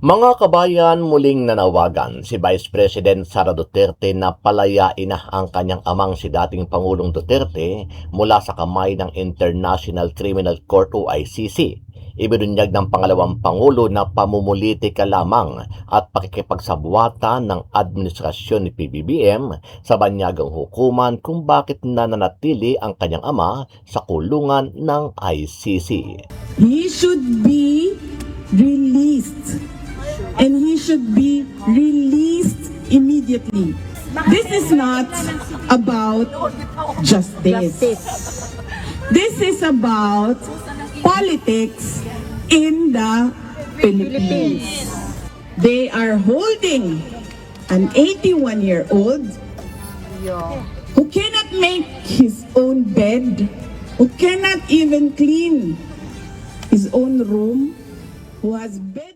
Mga kabayan, muling nanawagan si Vice President Sara Duterte na palayain na ang kanyang amang si dating Pangulong Duterte mula sa kamay ng International Criminal Court o ICC. Ibinunyag ng pangalawang Pangulo na pamumulitika lamang at pakikipagsabuatan ng administrasyon ni PBBM sa banyagang hukuman kung bakit nananatili ang kanyang ama sa kulungan ng ICC. He should be released. And he should be released immediately. This is not about justice. This is about politics in the Philippines. They are holding an 81-year-old who cannot make his own bed, who cannot even clean his own room, who has bed